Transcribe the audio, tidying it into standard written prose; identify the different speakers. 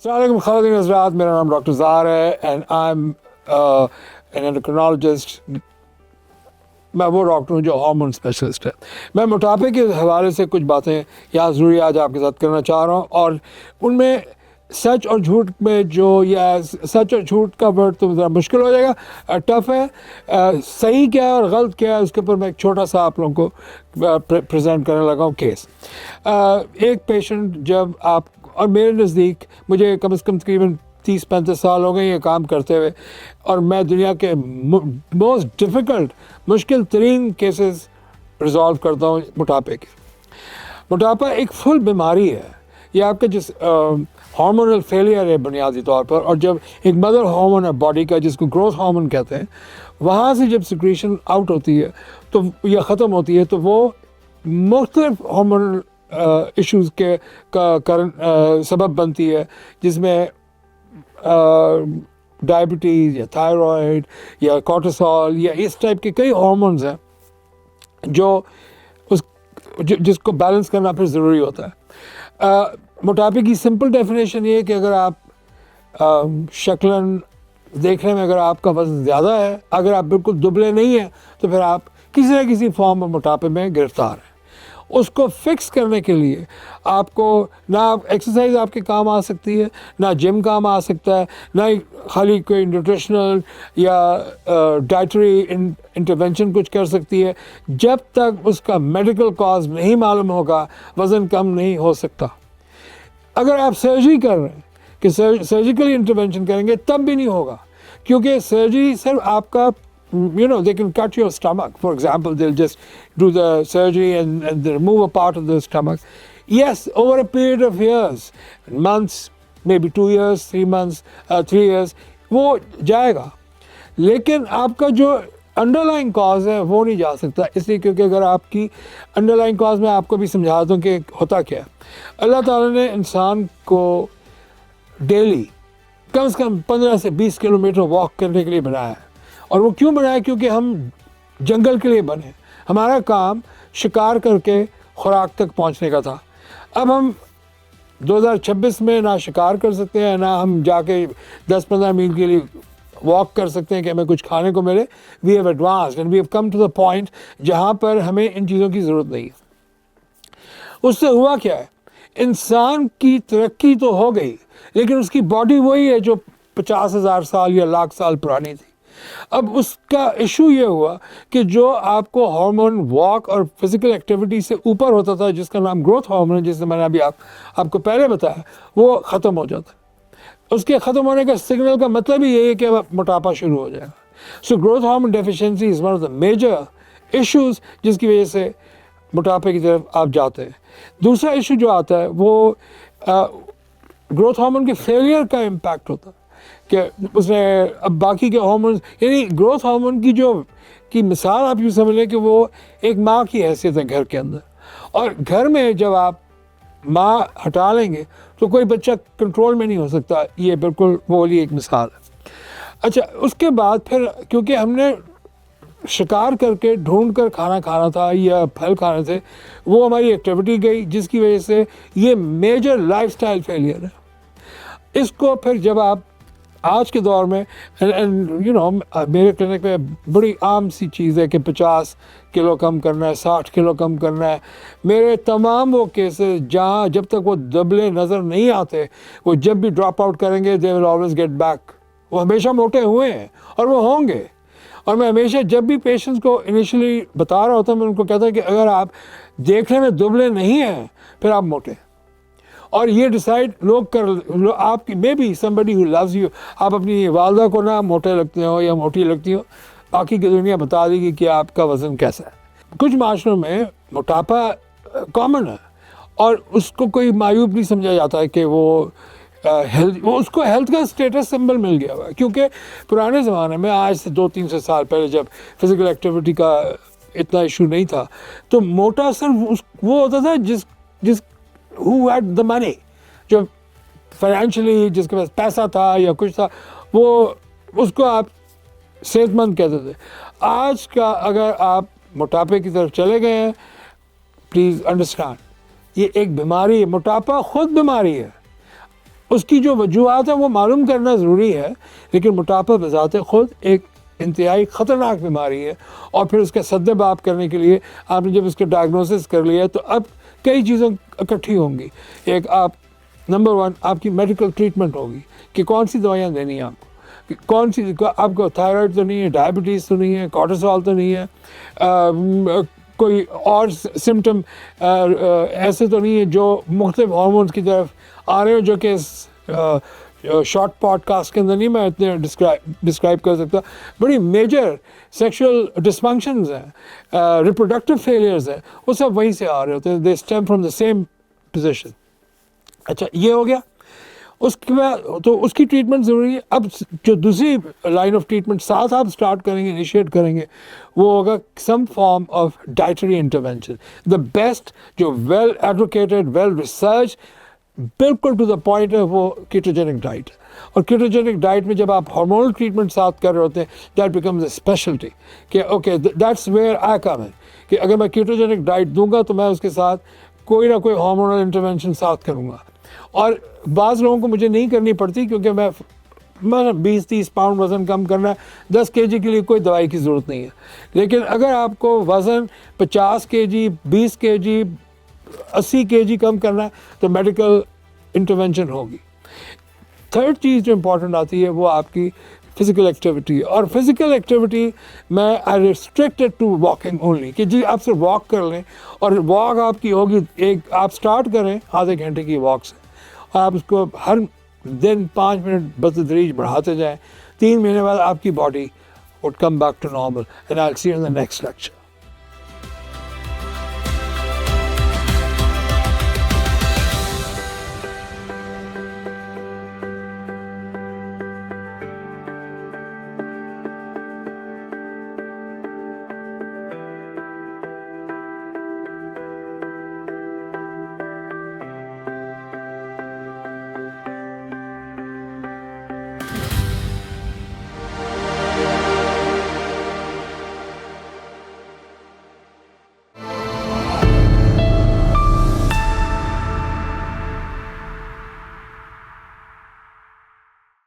Speaker 1: السلام علیکم خواتین حضرات، میرا نام ڈاکٹر زہر ہے اینڈ آئی ایم این اینڈوکرینالوجسٹ. میں وہ ڈاکٹر ہوں جو ہارمون اسپیشلسٹ ہے. میں موٹاپے کے حوالے سے کچھ باتیں یہاں ضروری آج آپ کے ساتھ کرنا چاہ رہا ہوں، اور ان میں سچ اور جھوٹ میں جو یا سچ اور جھوٹ کا ورڈ تو ذرا مشکل ہو جائے گا، ٹف ہے. صحیح کیا ہے اور غلط کیا ہے اس کے اوپر میں ایک چھوٹا سا آپ لوگوں کو پریزنٹ کرنے لگا ہوں کیس. ایک پیشنٹ جب آپ اور میرے نزدیک مجھے کم از کم تقریباً 30-35 سال ہو گئے یہ کام کرتے ہوئے، اور میں دنیا کے موسٹ ڈیفیکلٹ مشکل ترین کیسز ریزالو کرتا ہوں موٹاپے کے. موٹاپا ایک فل بیماری ہے. یہ آپ کا جس ہارمونل فیلئر ہے بنیادی طور پر، اور جب ایک مدر ہارمون ہے باڈی کا جس کو گروتھ ہارمون کہتے ہیں، وہاں سے جب سیکریشن آؤٹ ہوتی ہے تو یا ختم ہوتی ہے تو وہ مختلف ہارمونل ایشوز کے سبب بنتی ہے، جس میں ڈائبٹیز یا تھائرائڈ یا کورٹیسول یا اس ٹائپ کے کئی ہارمونز ہیں جو جس کو بیلنس کرنا پھر ضروری ہوتا ہے. موٹاپے کی سمپل ڈیفینیشن یہ ہے کہ اگر آپ شکلاً دیکھنے میں اگر آپ کا وزن زیادہ ہے، اگر آپ بالکل دبلے نہیں ہیں، تو پھر آپ کسی نہ کسی فارم میں موٹاپے میں گرفتار ہیں. اس کو فکس کرنے کے لیے آپ کو نہ ایکسرسائز آپ کے کام آ سکتی ہے، نہ جم کام آ سکتا ہے، نہ خالی کوئی نیوٹریشنل یا ڈائٹری انٹرونشن کچھ کر سکتی ہے. جب تک اس کا میڈیکل کاز نہیں معلوم ہوگا وزن کم نہیں ہو سکتا. اگر آپ سرجری کر رہے ہیں کہ سرجیکل انٹرونشن کریں گے تب بھی نہیں ہوگا، کیونکہ سرجری صرف آپ کا they can cut your stomach. For example, they'll just do the surgery and they remove a part of the stomach. Yes, over a period of years, months, maybe 2 years, 3 months, 3 years, وہ جائے گا. لیکن آپ کا جو under line cause ہے وہ نہیں جا سکتا، اس لیے کیونکہ اگر آپ کی انڈر لائن کاز میں آپ کو بھی سمجھاتا ہوں کہ ہوتا کیا ہے. اللہ تعالیٰ نے انسان کو ڈیلی کم سے کم 15 سے 20 کلومیٹر واک کرنے کے لیے بنایا ہے. اور وہ کیوں بنایا؟ کیونکہ ہم جنگل کے لیے بنے. ہمارا کام شکار کر کے خوراک تک پہنچنے کا تھا. اب ہم 2026 میں نہ شکار کر سکتے ہیں، نہ ہم جا کے 10-15 میل کے لیے واک کر سکتے ہیں کہ ہمیں کچھ کھانے کو ملے. We have advanced and we have come to the point جہاں پر ہمیں ان چیزوں کی ضرورت نہیں ہے. اس سے ہوا کیا ہے؟ انسان کی ترقی تو ہو گئی، لیکن اس کی باڈی وہی ہے جو 50,000 سال یا لاکھ سال پرانی تھی. اب اس کا ایشو یہ ہوا کہ جو آپ کو ہارمون واک اور فزیکل ایکٹیویٹی سے اوپر ہوتا تھا، جس کا نام گروتھ ہارمون ہے، جس سے میں نے ابھی آپ کو پہلے بتایا، وہ ختم ہو جاتا ہے. اس کے ختم ہونے کا سگنل کا مطلب ہی یہ ہے کہ موٹاپا شروع ہو جائے گا. So growth hormone deficiency is one of the major issues جس کی وجہ سے موٹاپے کی طرف آپ جاتے ہیں. دوسرا ایشو جو آتا ہے وہ گروتھ ہارمون کے فیلئر کا امپیکٹ ہوتا ہے کہ اس نے اب باقی کے ہارمونز، یعنی گروتھ ہارمون کی مثال آپ یوں سمجھ لیں کہ وہ ایک ماں کی حیثیت ہے گھر کے اندر. اور گھر میں جب آپ ماں ہٹا لیں گے تو کوئی بچہ کنٹرول میں نہیں ہو سکتا. یہ بالکل وہ والی ایک مثال ہے. اچھا، اس کے بعد پھر کیونکہ ہم نے شکار کر کے ڈھونڈ کر کھانا کھانا تھا یا پھل کھانے تھے، وہ ہماری ایکٹیویٹی گئی، جس کی وجہ سے یہ میجر لائف سٹائل فیلئر ہے. اس کو پھر جب آپ آج کے دور میں میرے کلینک میں بڑی عام سی چیز ہے کہ 50 کلو کم کرنا ہے، 60 کلو کم کرنا ہے. میرے تمام وہ کیسز جہاں جب تک وہ دبلے نظر نہیں آتے، وہ جب بھی ڈراپ آؤٹ کریں گے they will always get back. وہ ہمیشہ موٹے ہوئے ہیں اور وہ ہوں گے. اور میں ہمیشہ جب بھی پیشنٹس کو انیشلی بتا رہا ہوتا ہوں، میں ان کو کہتا ہوں کہ اگر آپ دیکھنے میں دبلے نہیں ہیں پھر آپ موٹے. اور یہ ڈیسائیڈ لوگ آپ کی maybe somebody who loves you، آپ اپنی والدہ کو نہ موٹے لگتے ہو یا موٹی لگتی ہو، باقی کی دنیا بتا دے گی کہ آپ کا وزن کیسا ہے. کچھ معاشروں میں موٹاپا کامن ہے اور اس کو کوئی معیوب نہیں سمجھا جاتا ہے کہ وہ اس کو ہیلتھ کا اسٹیٹس سمبل مل گیا ہوا ہے. کیونکہ پرانے زمانے میں، آج سے 200-300 سال پہلے، جب فزیکل ایکٹیویٹی کا اتنا ایشو نہیں تھا، تو موٹا صرف وہ ہوتا تھا جس who had the money، جو فائنینشلی جس کے پاس پیسہ تھا یا کچھ تھا، وہ اس کو آپ صحت مند کہتے تھے. آج کا اگر آپ موٹاپے کی طرف چلے گئے ہیں، پلیز انڈرسٹینڈ یہ ایک بیماری ہے. موٹاپا خود بیماری ہے. اس کی جو وجوہات ہیں وہ معلوم کرنا ضروری ہے، لیکن موٹاپا بذات خود ایک انتہائی خطرناک بیماری ہے، اور پھر اس کا سدباب کرنے کے لیے آپ نے جب اس کا ڈائگنوسس کر لیا تو اب کئی چیزیں اکٹھی ہوں گی. ایک آپ نمبر 1 آپ کی میڈیکل ٹریٹمنٹ ہوگی کہ کون سی دوائیاں دینی ہیں آپ کو، کہ کون سی آپ کو تھائرائڈ تو نہیں ہے، ڈائبٹیز تو نہیں ہے، کورٹیسول تو نہیں ہے، کوئی اور سمٹم ایسے تو نہیں ہے جو مختلف ہارمونز کی طرف آ رہے ہو، جو کہ شارٹ پوڈ کاسٹ کے اندر نہیں میں اتنے ڈسکرائب کر سکتا. بڑی میجر سیکشل ڈسفنکشنز ہیں، ریپروڈکٹیو فیلیئرز ہیں، وہ سب وہیں سے آ رہے ہوتے ہیں. They stem from the same position. اچھا یہ ہو گیا. اس کے بعد تو اس کی ٹریٹمنٹ ضروری ہے. اب جو دوسری لائن آف ٹریٹمنٹ ساتھ آپ اسٹارٹ کریں گے، انیشیٹ کریں گے، وہ ہوگا some form of dietary intervention. The best جو ویل ایڈوکیٹڈ، ویل ریسرچ، بالکل ٹو دا پوائنٹ ہے وہ کیٹوجینک ڈائٹ. اور کیٹوجینک ڈائٹ میں جب آپ ہارمونل ٹریٹمنٹ ساتھ کر رہے ہوتے ہیں، دیٹ بیکمز اے اسپیشلٹی کہ اوکے دیٹس ویئر آئی کم ان، کہ اگر میں کیٹوجینک ڈائٹ دوں گا تو میں اس کے ساتھ کوئی نہ کوئی ہارمونل انٹرونشن ساتھ کروں گا. اور بعض لوگوں کو مجھے نہیں کرنی پڑتی کیونکہ میں 20-30 پاؤنڈ وزن کم کرنا ہے، 10 kg کے لیے کوئی دوائی کی ضرورت نہیں ہے. لیکن اگر آپ کو وزن 50 kg، 20 kg، 80 kg کم کرنا ہے تو میڈیکل انٹرونشن ہوگی. تھرڈ چیز جو امپورٹنٹ آتی ہے وہ آپ کی فزیکل ایکٹیویٹی. اور فزیکل ایکٹیویٹی میں آئی ریسٹرکٹڈ ٹو واکنگ اونلی، کہ جی آپ صرف واک کر لیں، اور واک آپ کی ہوگی ایک آپ اسٹارٹ کریں آدھے گھنٹے کی واک سے، اور آپ اس کو ہر دن 5 منٹ بتدریج بڑھاتے جائیں. 3 مہینے بعد آپ کی body would come back to normal, and I'll see you in the next lecture.